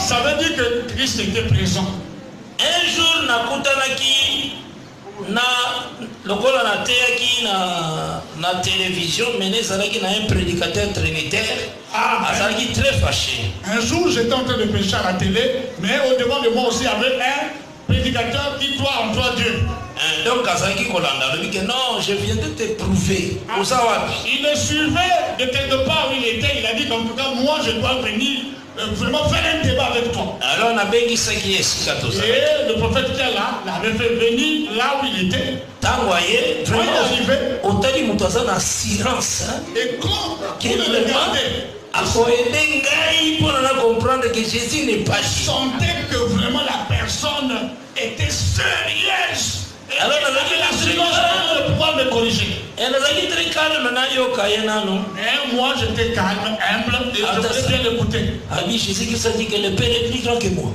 ça veut dire que Christ était présent. Un jour, nakutanaki na lokola na teaki na télévision, mais nezalaki na un prédicateur trinitaire, azalaki très fâché. Un jour, j'étais en train de prêcher à la télé, mais au-devant de moi aussi, il y avait un prédicateur qui croit en toi Dieu. Donc, azalaki kolanda, il dit que non, je viens de te prouver. Il le suivait de quelque part où il était. Il a dit qu'en tout cas, moi, je dois venir vraiment faire un débat avec toi. Alors, on a béni ce qui est ce et le prophète qui est là, l'avait fait venir là où il était. Tant voyez, vraiment, autant de moutazan assurance. Et quand il le regardait, pour comprendre que Jésus n'est pas Jésus. Sentait que vraiment la personne était sérieuse. Alors, le pouvoir me corriger. Et moi, j'étais calme, humble, et je voulais bien l'écouter. Jésus-Christ a dit que le Père est plus grand que moi.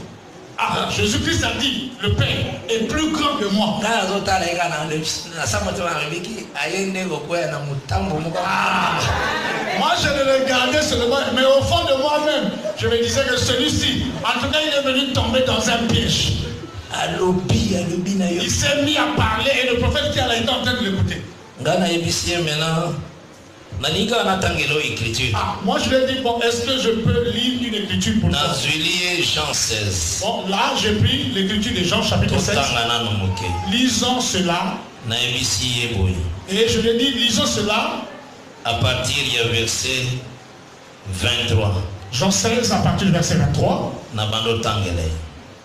Jésus-Christ a dit, le Père est plus grand que moi. Moi, je le regardais seulement, mais au fond de moi-même, je me disais que celui-ci, en tout cas, il est venu tomber dans un piège. Il s'est mis à parler et le prophète qui était en train de l'écouter. Moi je lui ai dit, bon, est-ce que je peux lire une écriture pour toi? Jean 16. Bon, là j'ai pris l'écriture de Jean chapitre 16. Lisons cela. Et je lui ai dit, lisons cela. À partir du verset 23. Jean 16 à partir du verset 23.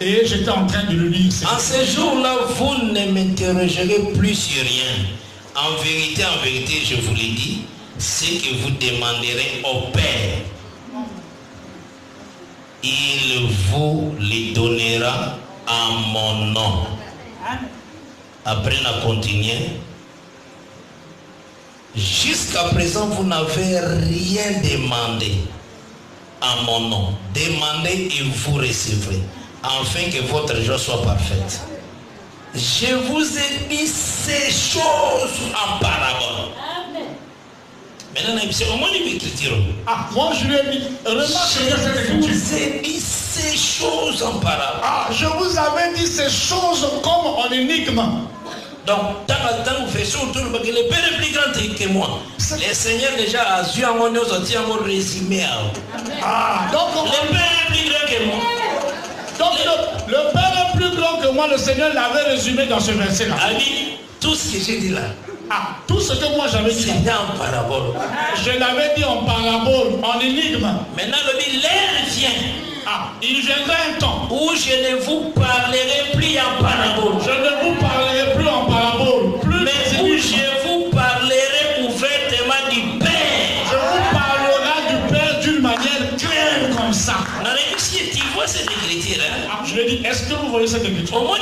Et j'étais en train de le lire. En ce jour-là, vous ne m'interrogerez plus sur rien. En vérité, je vous l'ai dit, ce que vous demanderez au Père, il vous les donnera en mon nom. Après, on a continué. Jusqu'à présent, vous n'avez rien demandé en mon nom. Demandez et vous recevrez, afin que votre joie soit parfaite. Je vous ai dit ces choses en parabole. Maintenant, c'est au moins une écriture. Moi je lui ai dit, je vous ai dit ces choses en parabole. Je vous avais dit ces choses comme en énigme. Donc, tant vous faites surtout parce que le Père est plus grand que moi. Le Seigneur déjà a su à mon résumé. Donc, le Père est plus grand que moi. Donc le Père est plus grand que moi, le Seigneur l'avait résumé dans ce verset-là. Tout ce que j'ai dit là. Tout ce que moi j'avais dit. C'était en parabole. Je l'avais dit en parabole, en énigme. Maintenant, l'air vient. Il viendra un temps où je ne vous parlerai plus en parabole. Je ne vous parlerai plus en parabole. Mais où je vous parlerai ouvertement du Père. Je vous parlerai du Père d'une manière claire comme ça. Tu vois cette écriture, je lui ai dit, est-ce que vous voyez cette écriture? Au moment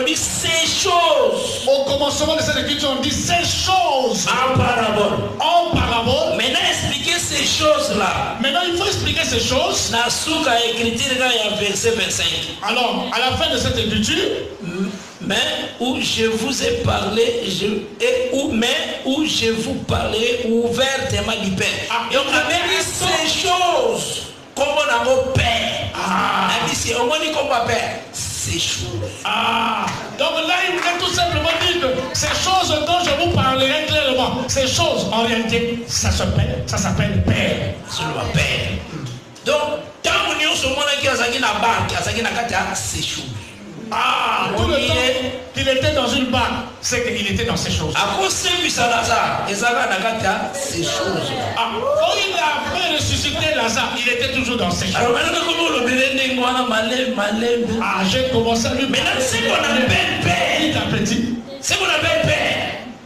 dit ces choses. Au commencement de cette écriture, on dit ces choses. En parabole. En parabole. Maintenant, expliquer ces choses-là. Maintenant, il faut expliquer ces choses. Nasuka écriture il y a verset 25. Alors, à la fin de cette écriture, mais où je vous ai parlé, où je vous parlerai ouvertement du Père. Et on a dit ces choses. Comme on a mon Père. On m'a dit comme ma Père. Ces choses. Donc là, il voulait tout simplement dire que ces choses dont je vous parlerai clairement, ces choses, en réalité, ça s'appelle Père. C'est le Père. Donc, tant que nous sommes là, qui a la barque, qui a ces choses. Tout le temps qu'il était dans une barque, c'est qu'il était dans ces choses. À cause de Lazare, ces choses. Quand il a fait ressusciter Lazare, il était toujours dans ces choses. J'ai commencé à lui. Maintenant, c'est qu'on appelle Père. Petit. C'est qu'on appelle Père.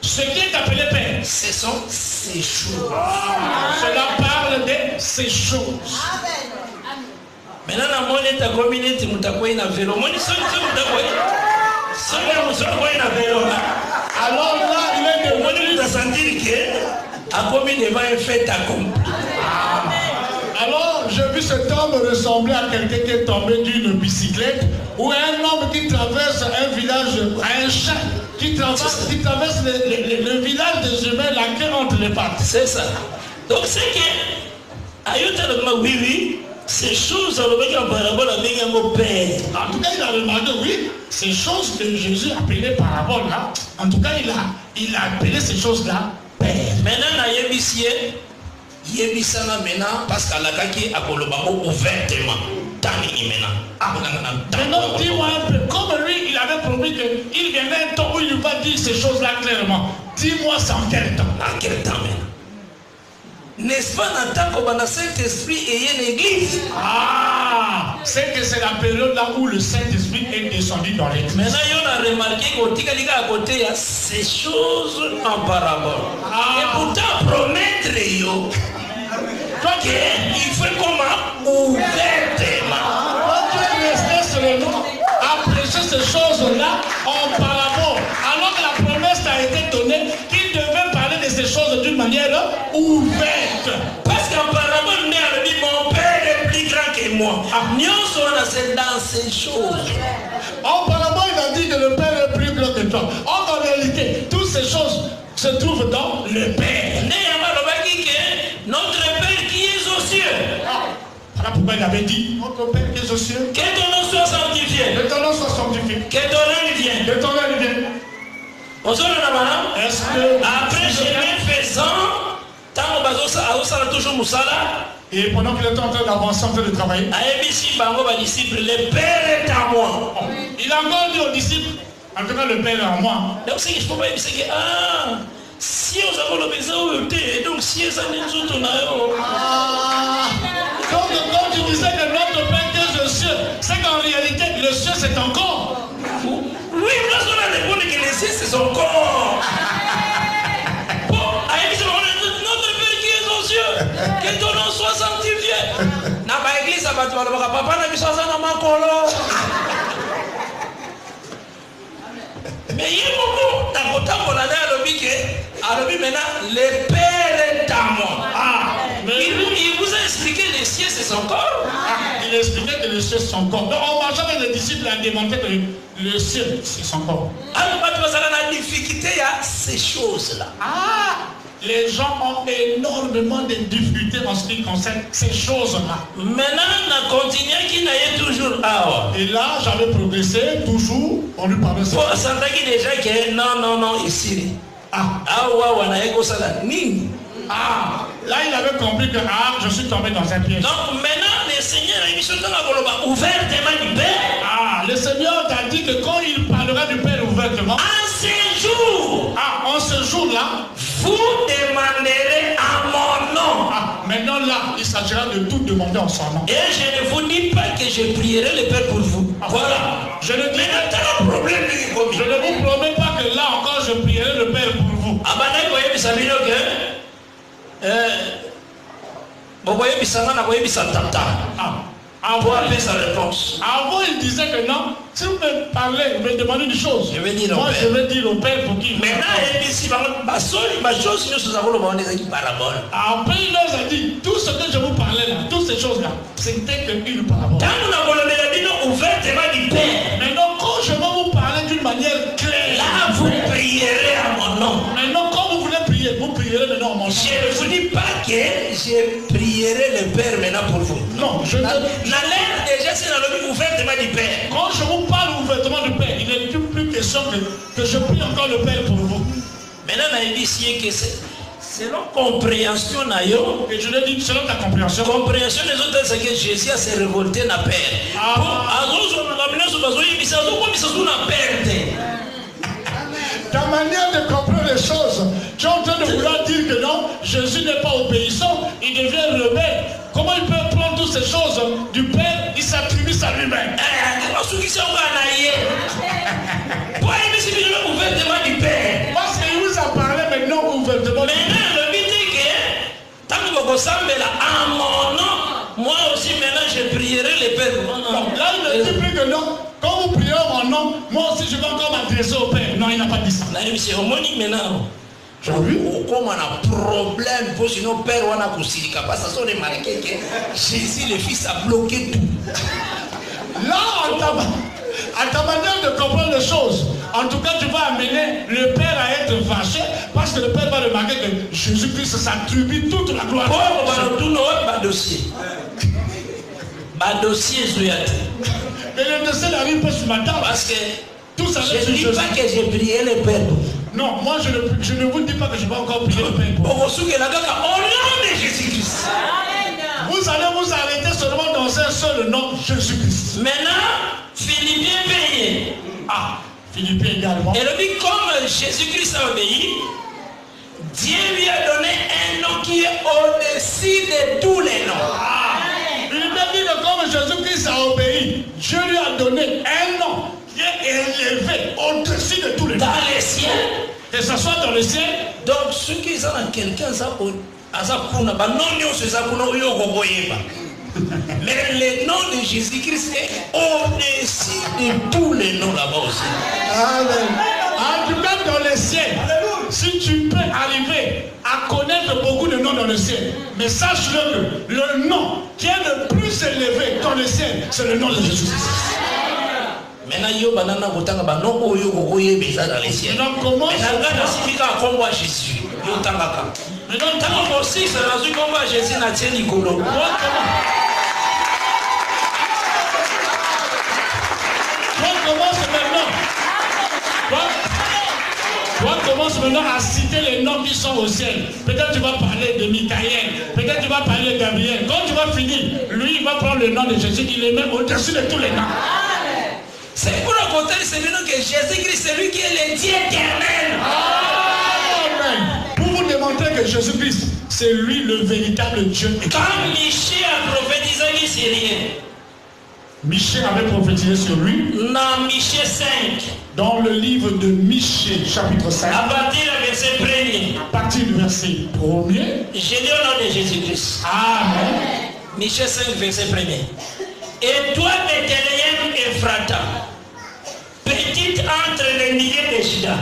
Ce qui est appelé Père, ce sont ces choses. Cela parle de ces choses. Maintenant, la monnaie ta communauté, mutakoy na vélo. Monnaie seul mutakoy. Alors là, il est devenu de sentir que a commis devant un fait accompli. Alors, j'ai vu cet homme ressembler à quelqu'un qui est tombé d'une bicyclette ou un homme qui traverse un village, un chat qui traverse le village des humains, la queue entre les pattes. C'est ça. Donc, c'est que, oui. Ces choses, en parabole avec un père. En tout cas, il a remarqué, oui, ces choses que Jésus appelait parabole là, en tout cas, il a appelé ces choses-là père. Maintenant, il y a maintenant, parce qu'à la kaki a ouvertement. Maintenant, dis-moi un peu, comme lui, il avait promis qu'il viendrait un temps où il va dire ces choses-là clairement. Dis-moi, c'est en quel temps? En quel temps maintenant? N'est-ce pas dans le temps que le Saint-Esprit est une église? Ah, c'est que c'est la période là où le Saint-Esprit est descendu dans l'église. Maintenant, on a remarqué qu'au à côté, il y a ces choses en parabole. Et pourtant, promettre, il faut comment ouvertement. Quand tu es resté seulement à prêcher ces choses-là en parabole, alors que la promesse t'a été donnée qu'il devait parler de ces choses d'une manière ouverte. Parce qu'en parabole, mon père est plus grand que moi. Nous sommes dans ces choses. En parabole, il a dit que le père est plus grand que toi. En réalité, toutes ces choses se trouvent dans le père. Notre père qui est aux cieux. Voilà pourquoi il avait dit, notre père qui est aux cieux. Que ton nom soit sanctifié. Que ton nom soit sanctifié. Que ton règne vienne. Que ton règne vienne. Est-ce que après chemin faisant, tant que toujours Moussala. Et pendant qu'il était en train d'avancer, en train de travailler, le Père est à moi. Il a encore dit aux disciples, en tout cas le Père est à moi. Donc c'est que je peux pas dire que si on a le besoin, donc si ça nous autres, donc quand tu disais que notre Père qui est aux cieux, c'est qu'en réalité le ciel c'est ton corps. Oui, là on a répondu que le ciel c'est son corps. Notre Père qui est aux cieux, que ton nom soit sanctifié. Dans ma église, ça va te parler, papa n'a mis ça dans ma colo. Mais il y a beaucoup, dans le temps qu'on a dit maintenant, le Père est à moi. Il vous a expliqué que le ciel c'est son corps. Il a expliqué que le ciel c'est son corps. Donc en marchant avec les disciples, il a démontré que le ciel c'est son corps. Alors, la difficulté, il y a ces choses-là. Les gens ont énormément de difficultés en ce qui concerne ces choses-là. Maintenant, on continue qu'il n'y ait toujours Et là, j'avais progressé, toujours, on lui parlait ça. Ça veut dire déjà que non, ici. Là, il avait compris que je suis tombé dans un piège. Donc maintenant, le Seigneur a ouvertement du Père. Le Seigneur t'a dit que quand il parlera du Père ouvertement, en ce jour, en ce jour-là, vous demanderez à mon nom. Maintenant là, il s'agira de tout demander en son nom. Et je ne vous dis pas que je prierai le Père pour vous. Voilà. Je ne vous promets pas que là encore je prierai le Père pour vous. Avoir sa réponse. Avant, il disait que non, si vous me parlez, vous me demandez une chose. Je vais dire moi, je vais dire au Père pour qui. Maintenant, après, il leur a dit, tout ce que je vous parlais là, toutes ces choses là, c'était qu'une parabole. Maintenant, quand je vais vous parler d'une manière claire, là, vous prierez à mon nom. Maintenant, quand vous voulez prier, vous prierez maintenant à mon nom. Je ne vous dis pas que je prierai le Père maintenant pour vous. Non, je ne. La lettre déjà, c'est dans le ouvertement du Père. Quand je vous parle ouvertement du Père, il n'est plus question que je prie encore le Père pour vous. Maintenant, on a dit ici que c'est selon compréhension, et je l'ai dit selon ta compréhension. Compréhension des autres, c'est que Jésus s'est révolté dans le Père. Ta manière de comprendre les choses, tu es en train de vouloir dire que non, Jésus n'est pas obéissant, il devient rebelle. Comment il peut prendre toutes ces choses du Père, il s'attribue ça lui-même. Parce qu'il vous a parlé maintenant ouvertement. Maintenant, le but est que, tant que vous ressemblez à mon nom, moi aussi maintenant je prierai le Père. Là, il ne dit plus que non. Quand vous priez mon nom, moi aussi je vais encore m'adresser au Père. Non, il n'a pas dit ça. Là, c'est homonique maintenant. Oui. Comme on a problème pour sinon Père on a cousilé parce que ça sonne marqué que Jésus le Fils a bloqué tout. Là, à ta manière de comprendre les choses, en tout cas tu vas amener le Père à être fâché parce que le Père va remarquer que Jésus-Christ s'attribue toute la gloire. Pour tout notre dossier. dossier Zouyate. Mais le dossier n'arrive pas sur ma table. Parce que tout ça, je ne dis pas que j'ai prié le Père. Non, moi je ne vous dis pas que je vais encore prier le Père. Au nom de Jésus-Christ. Vous allez vous arrêter seulement dans un seul nom, Jésus-Christ. Maintenant, Philippiens payé. Ah, Philippiens également. Et le but, comme Jésus-Christ a obéi, Dieu lui a donné un nom qui est au-dessus de tous les noms. Ah, Philippiens dit que comme Jésus-Christ a obéi, Dieu lui a donné un nom qui est élevé au-dessus de tous les noms. Dans les cieux. Que ce soit dans le ciel. Donc, ceux qui sont dans quelqu'un, ça mais le nom de Jésus-Christ est au-dessus de tous les noms là-bas aussi. Amen. En tout cas, dans le ciel, si tu peux arriver à connaître beaucoup de noms dans le ciel, mais sache-le que le nom qui est le plus élevé dans le ciel, c'est le nom de Jésus-Christ. Maintenant, yo banana botanga banon oyo gogoye beza dans les cieux. Maintenant, comment Jésus. Yo tangaka. Maintenant, tant aussi, c'est la suite combat Jésus n'a tient Nicolo. Toi commence maintenant à citer les noms qui sont au ciel. Peut-être tu vas parler de Michael, peut-être tu vas parler de Gabriel. Quand tu vas finir, lui il va prendre le nom de Jésus qui est même au-dessus de tous les noms. C'est pour le côté, c'est maintenant que Jésus-Christ, c'est lui qui est le Dieu éternel. Amen. Pour vous démontrer que Jésus-Christ, c'est lui le véritable Dieu éternel. Quand Michel a prophétisé, il s'est rien. Michel avait prophétisé sur lui. Dans Michel 5. Dans le livre de Michel, chapitre 5. À partir du verset 1er. À partir du verset 1er. J'ai dit au nom de Jésus-Christ. Amen. Michel 5, verset 1er. Et toi, Bethléem Ephrata, petite entre les milliers de Juda,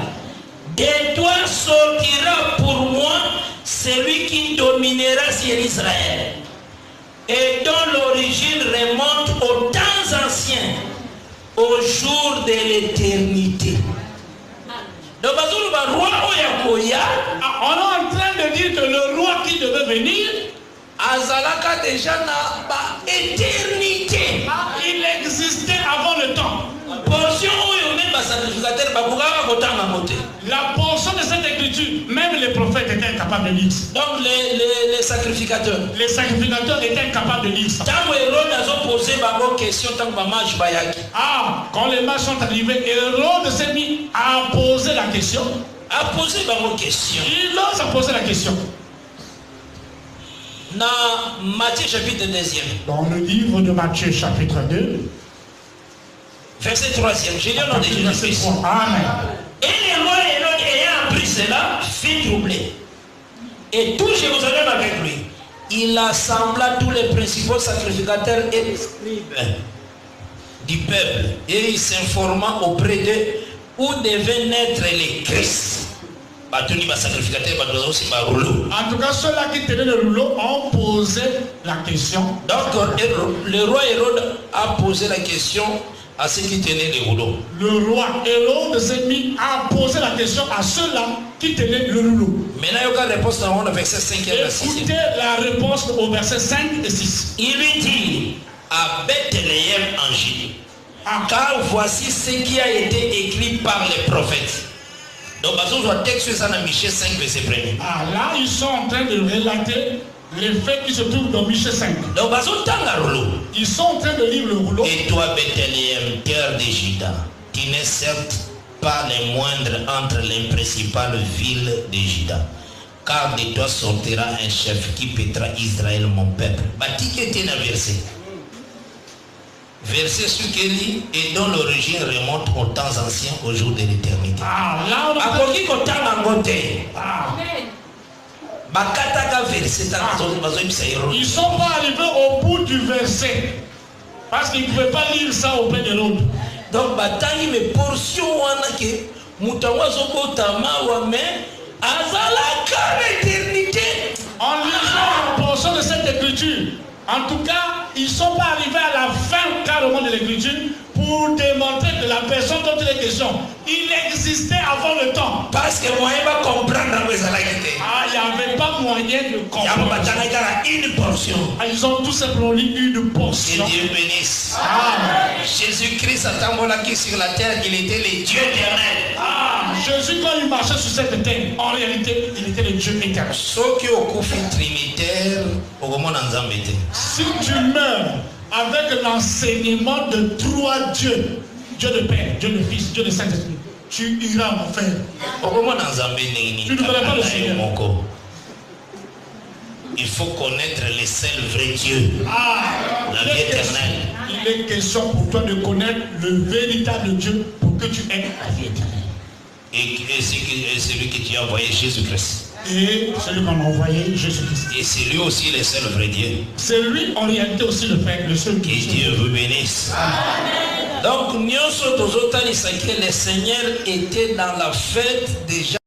de toi sortira pour moi celui qui dominera sur Israël, et dont l'origine remonte aux temps anciens, au jour de l'éternité. Donc, on est en train de dire que le roi qui devait venir, Azalaka déjà n'a pas éternité. Il existait avant le temps. Portion où même sacrificateur la portion de cette écriture, même les prophètes étaient incapables de lire. Donc les sacrificateurs. Les sacrificateurs étaient incapables de lire ça. Quand les mages sont arrivés, Hérode s'est mis à poser la question. Il ose à poser la question. Dans Matthieu chapitre 2. Dans le livre de Matthieu chapitre 2. Verset 3e. J'ai dit au nom de Jésus-Christ. Amen. Et le roi Hérode ayant appris cela, fit troubler. Et tout Jérusalem avec lui. Il assembla tous les principaux sacrificateurs et les scribes du peuple. Et il s'informa auprès d'eux où devait naître les Christ. En tout cas, ceux-là qui tenaient le rouleau ont posé la question. Donc, le roi Hérode a posé la question à ceux qui tenaient le rouleau. Le roi Hérode s'est mis à poser la question à ceux-là qui tenaient le rouleau. Maintenant, il y a une réponse dans le verset 5 et 6. Écoutez la réponse au verset 5 et 6. Il lui dit à Bethléem en Judée, car voici ce qui a été écrit par les prophètes. Donc, texte ça dans Michel 5, verset 1er. Là, ils sont en train de relater les faits qui se trouvent dans Michel 5. Donc, ils sont en train de lire le rouleau. Et toi, Bethléem, terre de Juda, tu n'es certes pas les moindres entre les principales villes de Juda, car de toi sortira un chef qui pétera Israël, mon peuple. Verset sur qui lit et dont l'origine remonte aux temps anciens, au jour de l'éternité. Ils ne sont pas arrivés au bout du verset parce qu'ils ne pouvaient pas lire ça auprès de l'autre. Donc, bataille mes portions que en lisant la portion de cette écriture, en tout cas, ils ne sont pas arrivés à la fin carrément de l'écriture pour démontrer que la personne dont il est question, il existe existait avant le temps. Parce que moi, je vais comprendre que ça a été. Ah, il n'y avait pas moyen de Il y comprendre. a une portion. Ah, ils ont tout simplement lu une Que portion. Dieu bénisse. Ah, Jésus-Christ a qui sur la terre qu'il était le Dieu éternel. ah, Jésus, quand il marchait sur cette terre, en réalité, il était le Dieu éternel. Ceux qui ont fait trinitaire, au moment où Si tu meurs avec l'enseignement de trois dieux, Dieu le Père, Dieu le Fils, Dieu le Saint-Esprit, tu iras en enfer. Tu ne verras pas le Seigneur. Il faut connaître le seul vrai Dieu, la vie éternelle. Il est question pour toi de connaître le véritable Dieu pour que tu aies la vie éternelle. Et celui que tu as envoyé, Jésus-Christ. Et celui qu'on a envoyé, Jésus-Christ. Et c'est lui aussi le seul vrai Dieu. C'est lui en réalité aussi le Père, le seul Que Dieu vous bénisse. Donc, nous que le Seigneur était dans la fête déjà.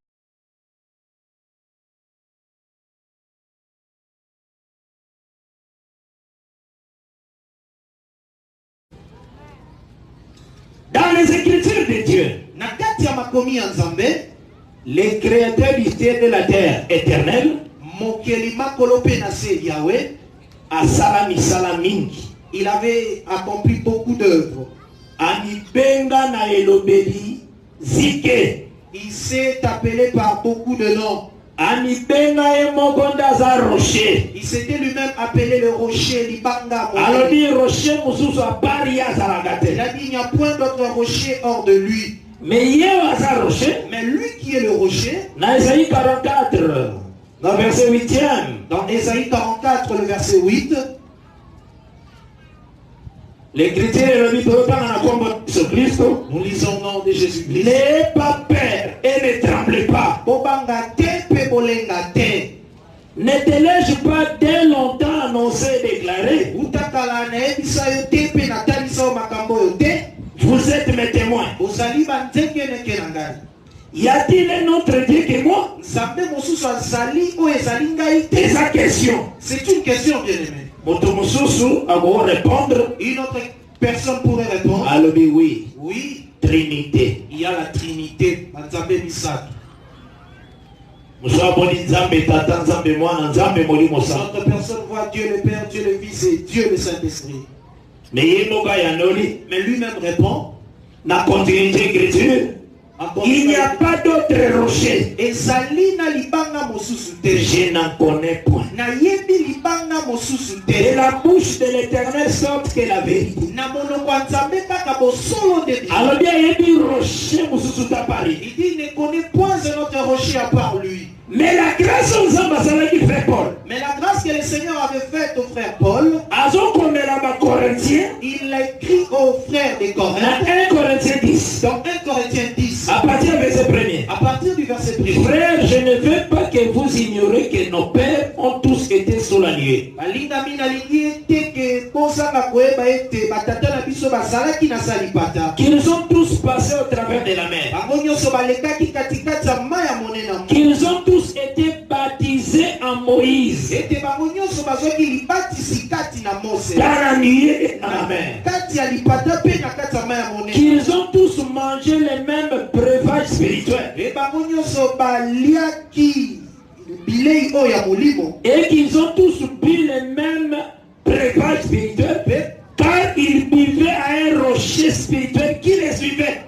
Dans les Écritures de Dieu, le Créateur du ciel et de la terre éternel, il avait accompli beaucoup d'œuvres. Il s'est appelé par beaucoup de noms. Il s'était lui-même appelé le rocher Libanga. Il a dit il n'y a point d'autre rocher hors de lui. Mais lui qui est le rocher, dans Ésaïe 44, dans verset 8e, dans Ésaïe 44, le verset 8, l'Écriture est le Christ. Nous lisons au nom de Jésus-Christ. N'ayez pas peur et ne tremblez pas. N'étais-je pas dès longtemps annoncé et déclaré? Vous êtes mes témoins. Y a-t-il un autre Dieu que moi? C'est sa question. C'est une question, bien-aimé. Répondre. Une autre personne pourrait répondre. Alors oui. Oui. Trinité. Il y a la Trinité. Notre personne voit Dieu le Père, Dieu le Fils et Dieu le Saint-Esprit. Mais lui-même répond. La continuité écriture. Il n'y a pas d'autre rocher. Je n'en connais point. De la bouche de l'Éternel sorte que la vérité. Alors bien, il dit rocher mosusu tapari. Il dit ne connaît point un autre rocher à part lui. Mais la grâce aux hommes, c'est frère Paul. Mais la grâce que le Seigneur avait faite au frère Paul, il l'a écrit au frère des Corinthiens. 1 Corinthiens 10. Dans 1 Corinthiens 10. À partir du verset 1er. À partir du verset 1er. Frère, je ne veux pas que vous ignorez que nos pères ont tous été sous la nuée. Qu'ils ont tous passé au travers de la mer. Qu'ils ont tous été baptisés en Moïse. Dans la nuée et dans la mer. Qu'ils ont tous mangé les mêmes breuvages spirituels. Et qu'ils ont tous bu les mêmes breuvages spirituels. Car ils buvaient à un rocher spirituel qui les suivait.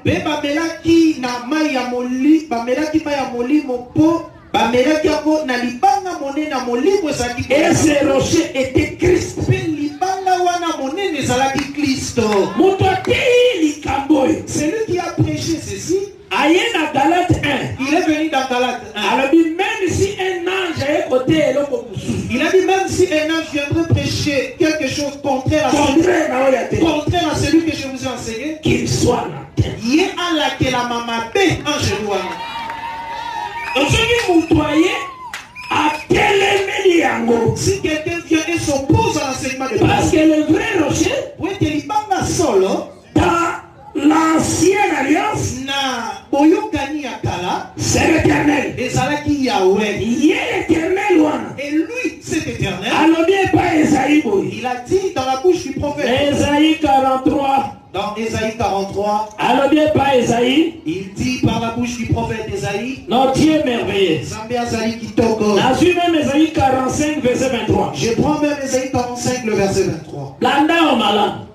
Et ce rocher était Christ. Celui qui a prêché ceci, il est venu dans Galate 1. Alors même si un ange est côté, il a dit même si un ange viendrait prêcher quelque chose contraire à celui que je vous ai enseigné, qu'il soit là. Il est à la que la maman paie en genou. Si quelqu'un vient et s'oppose à l'enseignement de Dieu, parce que le vrai rocher, dans l'ancienne alliance, c'est l'éternel. Il est l'éternel. Et lui, c'est éternel. Alors bien pas Esaïe. Il a dit dans la bouche du prophète. Esaïe 43. Dans Ésaïe 43, Alors bien pas Esaïe. il dit par la bouche du prophète Ésaïe, Non, Dieu merveilleux. Zambé Azali Kitoko. Je suis même Esaïe 45, verset 23. Je prends même Ésaïe 45, le verset 23. Landa au malin.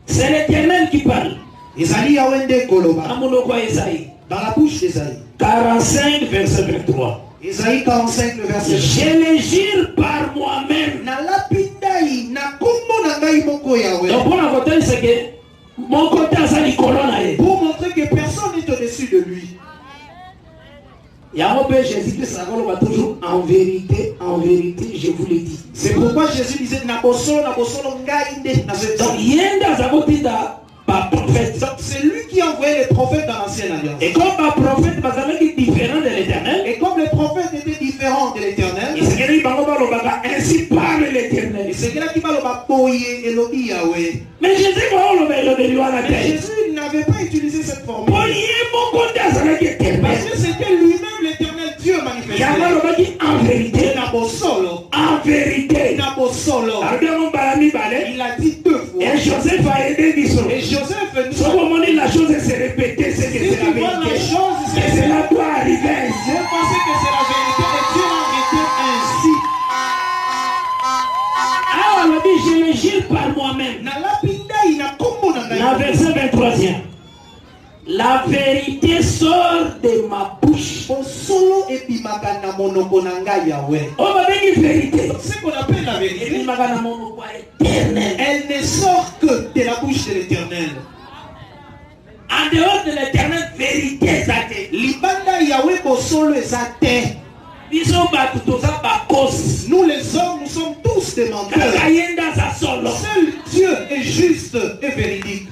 C'est l'Éternel qui parle. Ésaïe Yawende Koloba. Amounoko Esaïe. Dans la bouche d'Ésaïe. 45, verset 23. Ésaïe 45, le verset 23. Je les jure par moi-même. Na lapidai, na kumbo na ngai moko Yahweh. Donc pour la côté, c'est que mon côté a ça du colonne. Pour montrer que personne n'est au-dessus de lui. Jésus-Christ va toujours en vérité, je vous le dis. C'est pourquoi Jésus disait Nabosolo ngai nde nazo. Donc yenda zabotida par prophète. Donc c'est lui qui a envoyé les prophètes dans l'ancienne alliance. Et comme un prophète est différent de l'Éternel, Et comme les prophètes étaient différents de l'Éternel, et c'est que ainsi parle l'Éternel. et c'est là qui va le boyer Elohim Yahweh. Mais Jésus Mais Jésus n'avait pas utilisé cette formule. Parce que c'était lui-même l'Éternel Dieu manifesté. En vérité, Nabosolo. en vérité. Nabosolo. Il a dit 2 fois. Et Joseph a aidé Bisson. Et Joseph nous Si vous voulez la chose s'est répétée, c'est que Si c'est tu la vois la vérité. chose, Et c'est cela doit arriver. Dieu pensait que c'est la vérité et Dieu en était ainsi. Ah, on a dit, je le jure par moi-même. Na lapidai na kombo na La ngai. verset 23e. La vérité sort de ma bouche. Solo ebimaka na monoko na ngai Yahweh. On va dire vérité. Ce qu'on appelle la Et vérité, puis, ma gana mon roi éternel. elle ne sort que de la bouche de l'Éternel. En dehors de l'éternel, vérité, ça te. Libanda Yahweh bosolo ezate. Bisous, batutosa, bakos. Nous les hommes, nous sommes tous des menteurs. Kakayenda, ça solo. Seul Dieu est juste et véridique.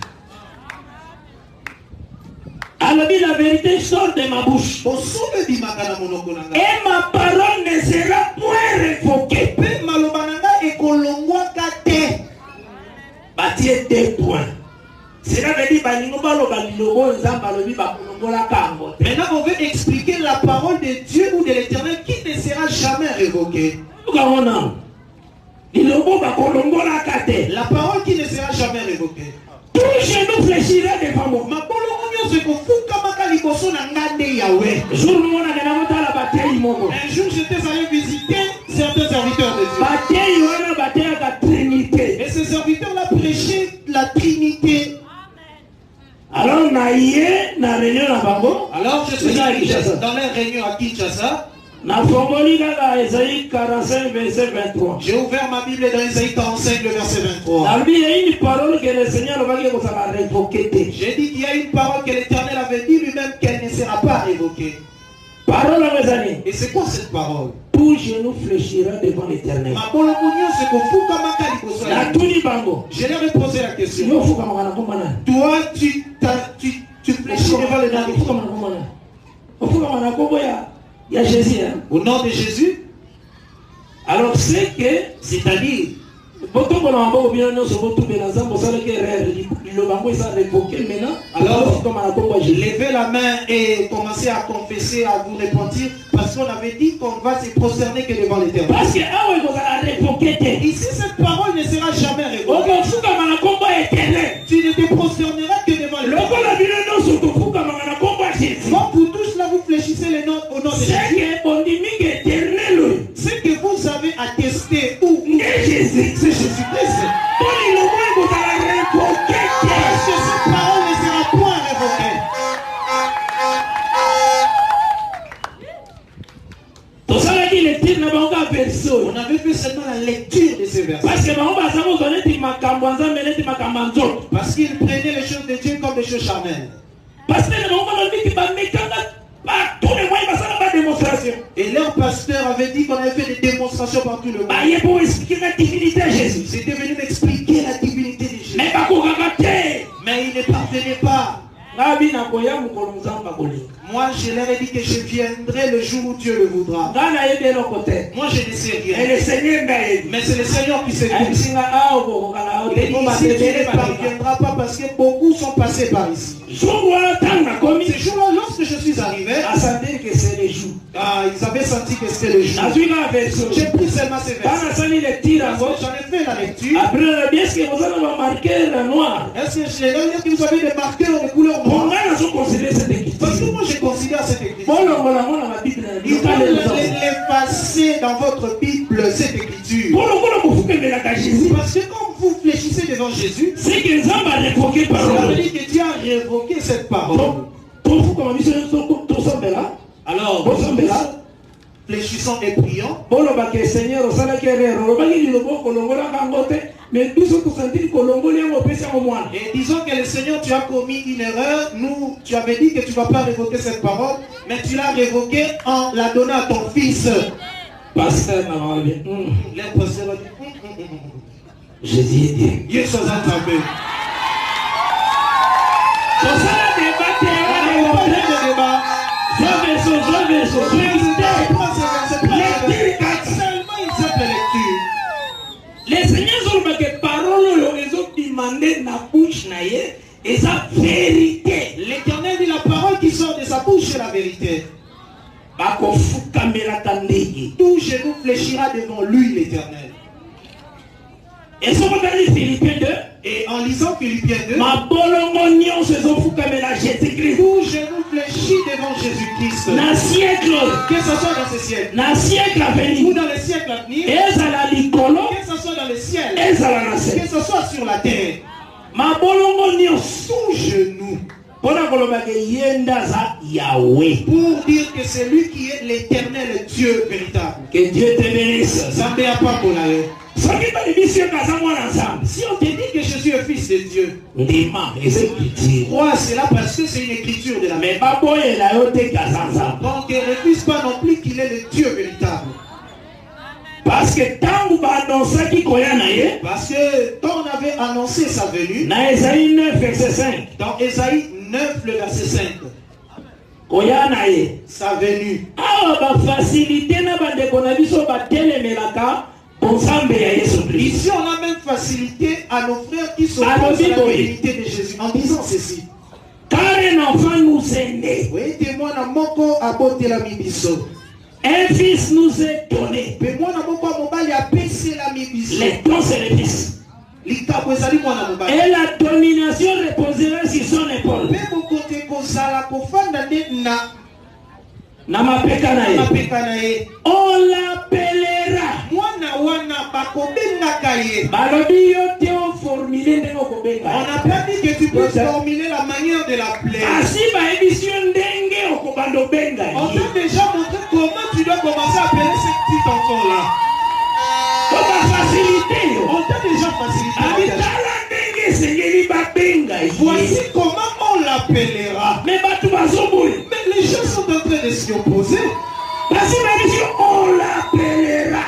Alors, dit la vérité sort de ma bouche. Bosolo ebimaka na monoko na ngai. Et ma parole ne sera point révoquée. Pe maloba na ngai ekolongwaka te. Bâtir 2 points. Cela veut dire que Maintenant, on veut expliquer la parole de Dieu ou de l'Éternel qui ne sera jamais révoquée. La parole qui ne sera jamais révoquée. Tout genou fléchira devant moi. Un jour, j'étais allé visiter certains serviteurs de Dieu. Et ces serviteurs-là prêchaient la Trinité. Alors, Alors, je suis allé dans les réunions à Kinshasa. J'ai ouvert ma Bible dans Ésaïe 45, le verset 23. J'ai dit qu'il y a une parole que l'Éternel avait dit lui-même qu'elle ne sera pas révoquée. Et c'est quoi cette parole? Tout genou fléchira devant l'Éternel. Je leur ai posé la question. Toi, tu fléchis devant l'Éternel. Il y a Jésus. Hein? Au nom de Jésus. Alors c'est que, c'est-à-dire, alors, levez la main et commencez à confesser, à vous repentir, parce qu'on avait dit qu'on va se prosterner que devant l'Éternel. Parce que ici, cette parole ne sera jamais révocée. Tu ne te prosterneras que devant l'Éternel. Quand vous tous là, vous fléchissez les noms au nom de Jésus. C'est que vous avez attesté où c'est Jésus-Christ. Parce que cette parole ne sera point révoquée. On avait fait seulement la lecture de ces versets. Parce qu'ils prenaient les choses de Dieu comme des choses charnelles. Et leur pasteur avait dit qu'on avait fait des démonstrations par tout le monde. C'était venu m'expliquer la divinité de Jésus. Mais il ne parvenait pas. Moi, je leur ai dit que je viendrai le jour où Dieu le voudra. Moi, je ne sais rien. Mais c'est le Seigneur qui sait tout. Il dit, ici, tu ne parviendras pas parce que beaucoup sont passés par ici. Ce jour-là, lorsque je suis arrivé, ils avaient senti que resté le jour. J'ai pris seulement ces versets. J'en ai fait la lecture. Est-ce que vous avez remarqué le noir? Est-ce que je l'ai dit que vous avez des marqueurs de couleur noire? Parce que moi je considère cette écriture. Il faut l'effacer dans votre Bible, cette écriture. Parce que quand vous fléchissez devant Jésus, c'est que Dieu a révoqué cette parole. Alors, fléchissons et prions. Et disons que le Seigneur, tu as commis une erreur. Nous, tu avais dit que tu ne vas pas révoquer cette parole, mais tu l'as révoquée en la donnant à ton fils. Pasteur, Jésus est Dieu. Yes, les seigneurs ont que parole ils ont demandé na bouche na ye et sa vérité. L'Éternel dit la parole qui sort de sa bouche est la vérité. Tout genou fléchira devant lui, l'Éternel. Et si vous regardez Philippiens 2, et en lisant Philippiens 2, tout genou fléchit devant Jésus-Christ. Que ce soit dans ce siècle, ou dans les siècles à venir, que ce soit dans le ciel, que ce soit sur la terre, tout genou. Pour dire que c'est lui qui est l'éternel Dieu véritable. Que Dieu te bénisse. Si on te dit que Jésus est fils de Dieu, crois cela parce que c'est une écriture de la même. Donc ne refuse pas non plus qu'il est le Dieu véritable. Parce que quand on avait annoncé sa venue, dans Ésaïe 9, verset 5, dans Ésaïe 9, le verset 5, sa venue. Ici, on a même facilité à nos frères qui sont à la vérité de Jésus en disant ceci. Car un enfant nous est né. Un fils nous est donné. Les dons c'est le fils. Et la domination reposera sur son épaule. On l'appellera. On n'a pas dit que tu peux formuler la manière de l'appeler. On t'a déjà montré comment tu dois commencer à appeler ce petit enfant-là. On t'a déjà facilité. Voici comment on l'appellera. Mais les gens sont en train de s'y opposer. On l'appellera.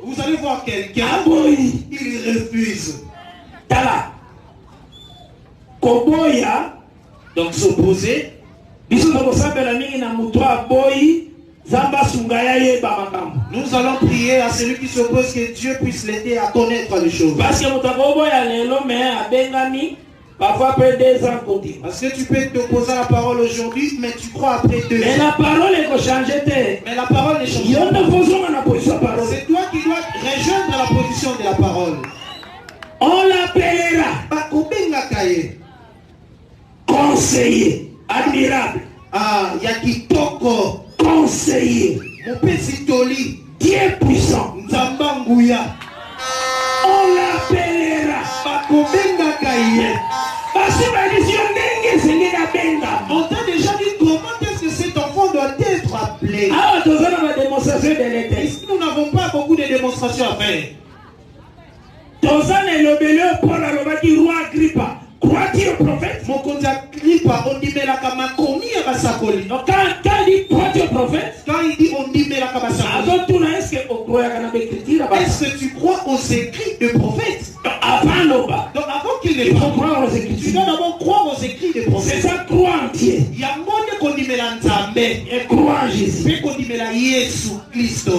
Vous allez voir quelqu'un, il refuse. Tala. Koboya, donc s'opposer. Nous allons prier à celui qui s'oppose que Dieu puisse l'aider à connaître les choses. Parce que parfois après 2 ans continue. Parce que tu peux t'opposer à la parole aujourd'hui, mais tu crois après 2 ans. Mais la parole est changée. Mais la parole est changée. C'est toi qui dois rejoindre la position de la parole. On l'appellera conseiller, admirable. Ah, Yakitoko. Conseiller. Mon Pesitoli. Dieu puissant. Nzambanguya. On l'appellera. On t'a déjà dit comment est-ce que cet enfant doit être appelé. Nous n'avons pas beaucoup de démonstrations à faire. Crois-tu au prophète? Mon compte Agrippa, on dit mais la kamakomi à Basakoli. Donc quand il dit crois-tu au prophète? Quand il dit on dit mais la kamasakoli. Est-ce que tu crois aux écrits de prophètes? Donc avant qu'il ne parle, tu dois d'abord croire aux écrits de prophètes. C'est ça, croire en Dieu. Il y a monde qu'on dit mais la Nzambe. Et croire en Jésus. Mais qu'on dit mais la Jésus Christ.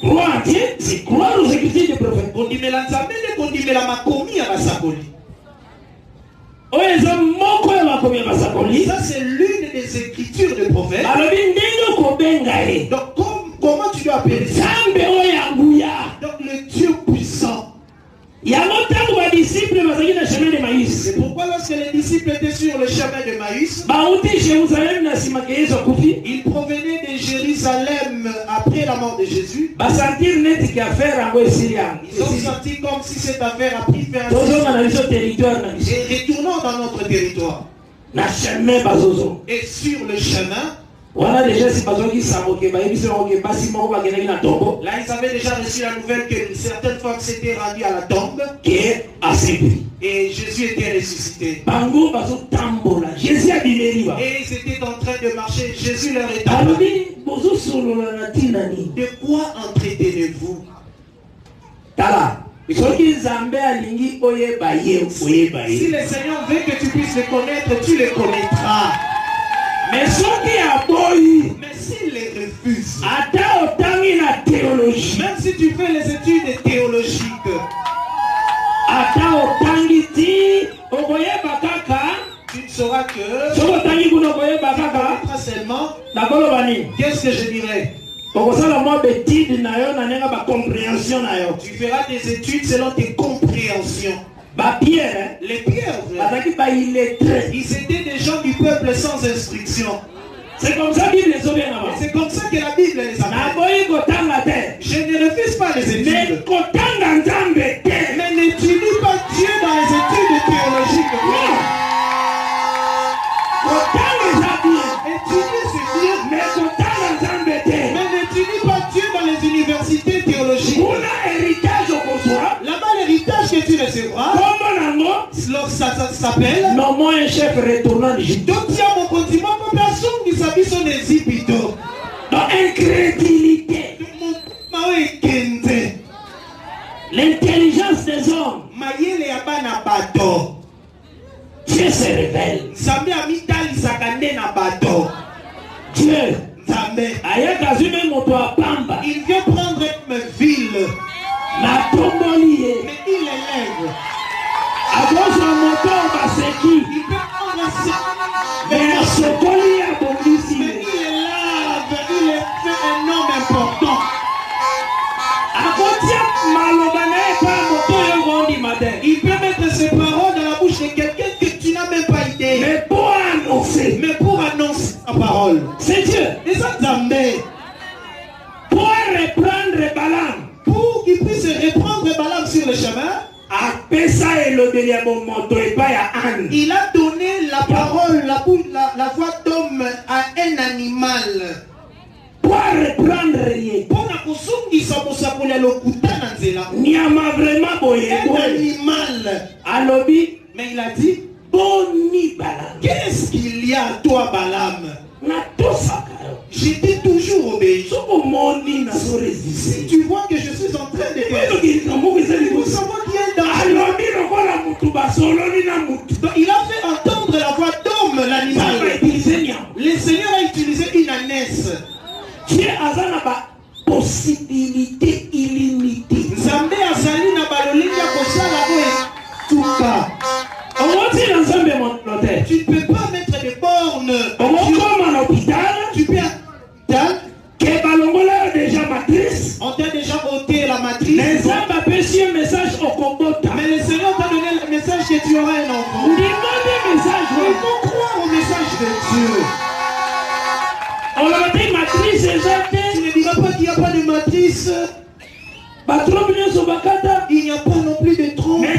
Croire en Dieu, c'est croire aux écritures des prophètes. On dit mais la Nzambe, qu'on dit mais la makomi à Basakoli. Ça, c'est l'une des écritures des prophètes. Donc, comment tu dois appeler ça? Donc, le Dieu puissant. C'est pourquoi lorsque les disciples étaient sur le chemin de Maïs, ils provenaient de Jérusalem après la mort de Jésus. Ils ont senti comme si cette affaire a pris fin. Et retournons dans notre territoire. Et sur le chemin, là, ils avaient déjà reçu la nouvelle qu'une certaine fois que c'était rendu à la tombe et Jésus était ressuscité. Et ils étaient en train de marcher. Jésus leur est apparu. De quoi entretenez-vous? Si le Seigneur veut que tu puisses le connaître, tu le connaîtras. Mais s'il les refuse, même si tu fais les études théologiques, tu ne sauras que seulement, qu'est-ce que je dirais? Tu feras des études selon tes compréhensions. Les pierres, ils étaient des gens du peuple sans instruction. C'est comme ça que la Bible les appelle. Je ne refuse pas les études. Mais n'étudie pas Dieu dans les études théologiques. Étudie ce Dieu. Mais n'étudie pas Dieu dans les universités théologiques. Là-bas, l'héritage que tu recevras, ça s'appelle un chef retournant d'Égypte. Donc, il y a mon continent, mon personne qui s'habille sur les épitaux. Donc, incrédulité. L'intelligence des hommes. Dieu se révèle. Dieu. Il vient prendre une ville. Mais il l'élève. Il peut il est fait un homme important. Il peut mettre ses paroles dans la bouche de quelqu'un que tu n'as même pas idée. Mais pour annoncer la parole. C'est Dieu. Et ça pour reprendre Balaam. Pour qu'il puisse reprendre Balaam sur le chemin. Il a donné la parole, la voix d'homme à un animal. Pour reprendre rien. Pour la un animal. Mais il a dit, qu'est-ce qu'il y a à toi, Balaam? J'étais toujours obéi. Si tu vois que je suis en train de vous savez qu'il y a il a fait entendre la voix d'homme, l'animal. Le Seigneur a utilisé une ânesse. Dieu a une possibilité illimitée. Nzambe azali na balolingi ya kosala tuka. Tu ne peux pas mettre des bornes. Tu peux on t'a déjà ôté la matrice. Mais le Seigneur t'a donné le message que tu auras un enfant. Il faut croire au message de Dieu. Tu ne diras pas qu'il n'y a pas de matrice. Il n'y a pas non plus de trompe. Mais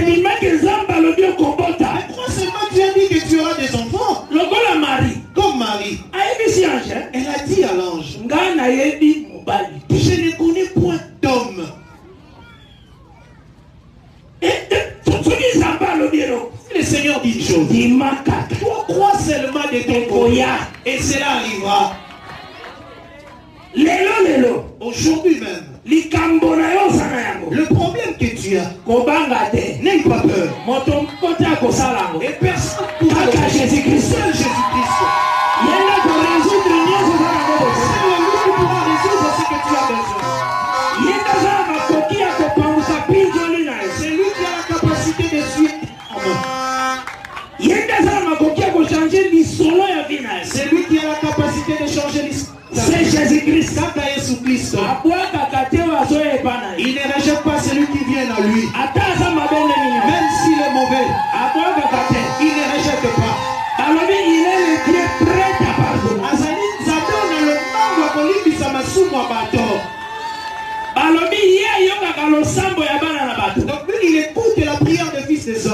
crois seulement que tu as dit que tu auras des enfants. Comme Marie. Elle a dit à l'ange, je ne connais point d'homme. Le Seigneur dit une chose. Toi crois seulement de ton côté. Et cela arrivera. Aujourd'hui même. Le problème que tu as, n'aie pas peur. Et personne ne pourra Jésus-Christ. Seul Jésus-Christ. C'est lui qui pourra résoudre ce que tu as besoin. C'est lui qui a la capacité de suivre.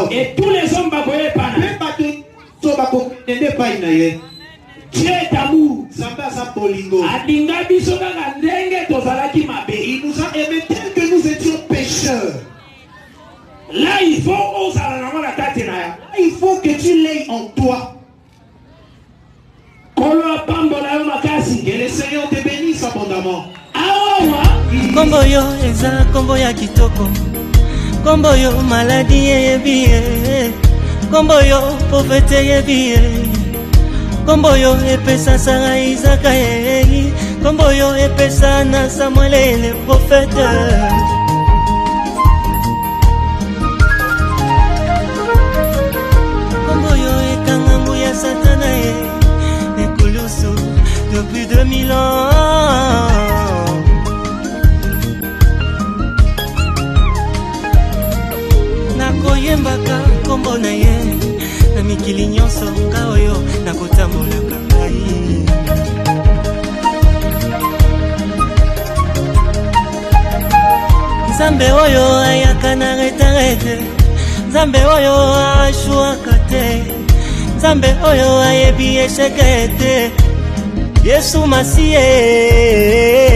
hommes. Et tous les hommes bakoye pana. Dieu est amour. Il nous a aimés tel que nous étions pécheurs. Là, il faut que tu l'aies en toi. Que le Seigneur te bénisse abondamment. Kombo yo eza kombo ya kitoko. Kombo yo maladie yebi. Kombo yo pauvreté yebi. Kombo yo epesa Sara Isaka ye. Kombo yo epesa na Samuel le prophète. Kombo yo ekanga mbuya Satana ye. Ekulusu depuis 2000 ans. Nakoyembaka kombo na ye. Na mikili nyonso nga oyo nakotambolaka ngai. Nzambe oyo ayaka na retarete. Nzambe oyo ashuaka te. Nzambe oyo ayebi esheke te. Yesu Masiye.